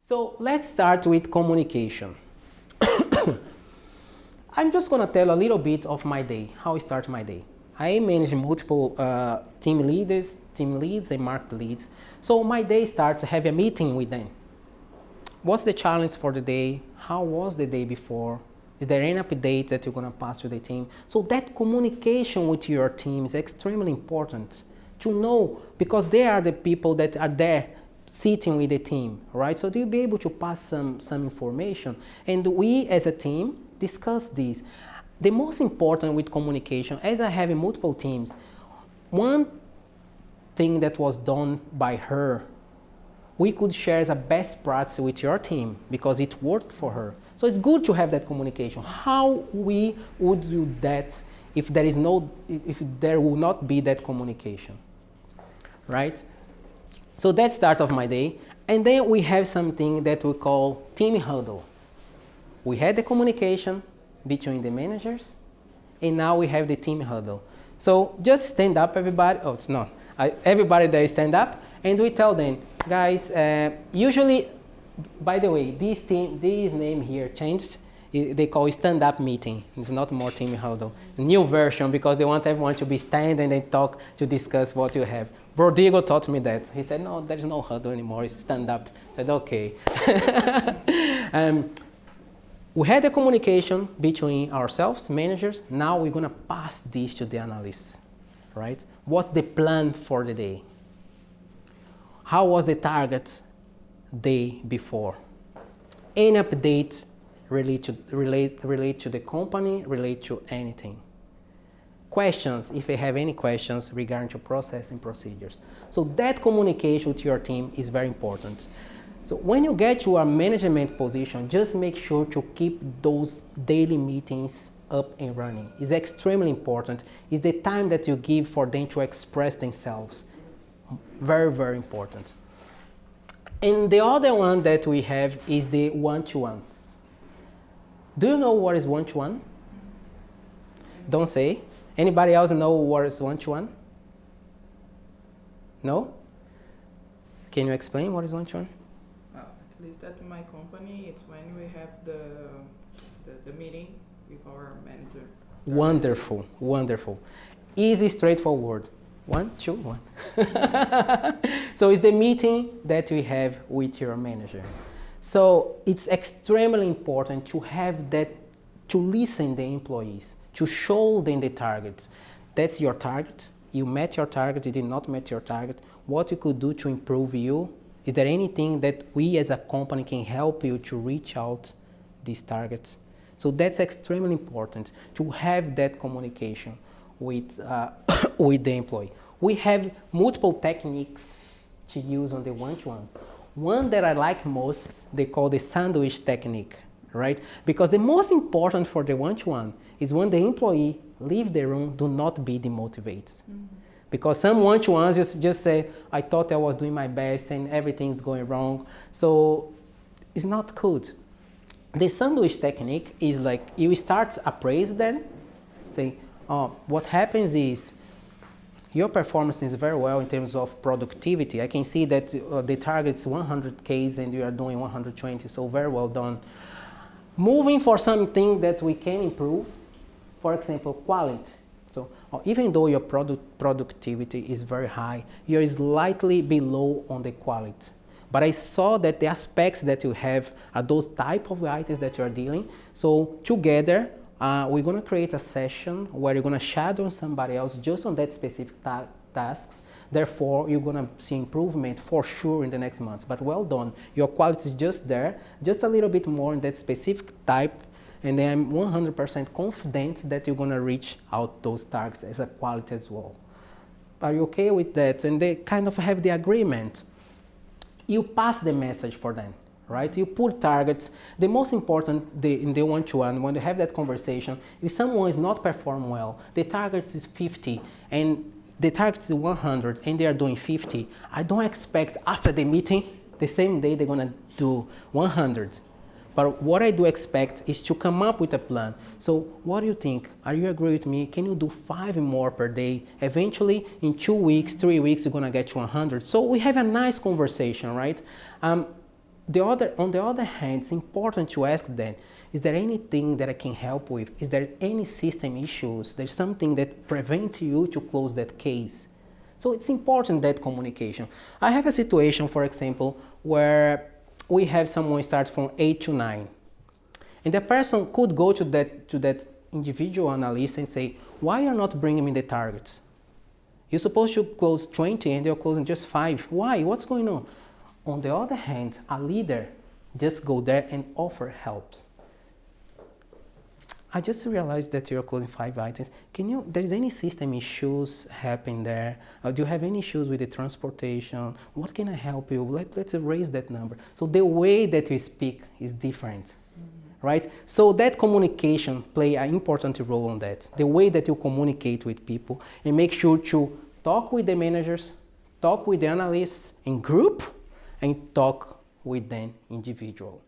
So let's start with communication. I'm just gonna tell a little bit of my day, how I start my day. I manage multiple team leads and market leads. So my day starts to have a meeting with them. What's the challenge for the day? How was the day before? Is there any update that you're gonna pass to the team? So that communication with your team is extremely important to know, because they are the people that are there sitting with the team, right? So they'll be able to pass some information, and we as a team discuss this. The most important with communication, as I have in multiple teams, one thing that was done by her, we could share as a best practice with your team because it worked for her. So it's good to have that communication. How we would do that if there will not be that communication, right? So that's start of my day. And then we have something that we call team huddle. We had the communication between the managers, and now we have the team huddle. So just stand up, everybody. Oh, it's not. Everybody there stand up, and we tell them, guys, usually, by the way, this name here changed. They call it stand-up meeting. It's not more team huddle. A new version, because they want everyone to be standing and talk to discuss what you have. Rodrigo taught me that. He said, no, there's no huddle anymore. It's stand-up. I said, okay. We had the communication between ourselves, managers. Now we're going to pass this to the analysts, right? What's the plan for the day? How was the target day before? Any update relate to the company, relate to anything. Questions, if you have any questions regarding to process and procedures. So that communication with your team is very important. So when you get to a management position, just make sure to keep those daily meetings up and running. It's extremely important. It's the time that you give for them to express themselves. Very, very important. And the other one that we have is the one-to-ones. Do you know what is one-to-one? Don't say. Anybody else know what is one-to-one? No? Can you explain what is one-to-one? At least at my company, it's when we have the meeting with our manager. Wonderful, wonderful. Easy, straightforward. 1, 2, 1. So it's the meeting that we have with your manager. So it's extremely important to have that, to listen the employees, to show them the targets. That's your target. You met your target, you did not met your target. What you could do to improve you? Is there anything that we as a company can help you to reach out these targets? So that's extremely important to have that communication with, with the employee. We have multiple techniques to use on the one-to-ones. One that I like most, they call the sandwich technique, right? Because the most important for the one-to-one is when the employee leave the room, do not be demotivated. Mm-hmm. Because some one-to-ones just say, I thought I was doing my best and everything's going wrong. So it's not good. The sandwich technique is like, you start appraise them, say, what happens is, your performance is very well in terms of productivity. I can see that the target is 100Ks and you are doing 120, so very well done. Moving for something that we can improve, for example, quality. So even though your productivity is very high, you're slightly below on the quality. But I saw that the aspects that you have are those type of items that you're dealing. So together, we're going to create a session where you're going to shadow somebody else just on that specific tasks. Therefore, you're going to see improvement for sure in the next month. But well done. Your quality is just there, just a little bit more in that specific type. And then I'm 100% confident that you're going to reach out those targets as a quality as well. Are you okay with that? And they kind of have the agreement. You pass the message for them. Right? You put targets. The most important in the one-to-one, when you have that conversation, if someone is not performing well, the target is 50 and the target is 100 and they are doing 50, I don't expect after the meeting, the same day they're going to do 100. But what I do expect is to come up with a plan. So what do you think? Are you agree with me? Can you do 5 more per day? Eventually, in 2 weeks, 3 weeks, you're going to get to 100. So we have a nice conversation, right? On the other hand, it's important to ask them, is there anything that I can help with? Is there any system issues? There's something that prevents you to close that case? So it's important, that communication. I have a situation, for example, where we have someone start from 8 to 9. And the person could go to that individual analyst and say, why are you not bringing me the targets? You're supposed to close 20 and you're closing just 5. Why? What's going on? On the other hand, a leader just go there and offer help. I just realized that you're closing 5 items. There's any system issues happen there? Do you have any issues with the transportation? What can I help you? Let's raise that number. So the way that you speak is different, right? So that communication play an important role on that. The way that you communicate with people, and make sure to talk with the managers, talk with the analysts in group, and talk with them individual.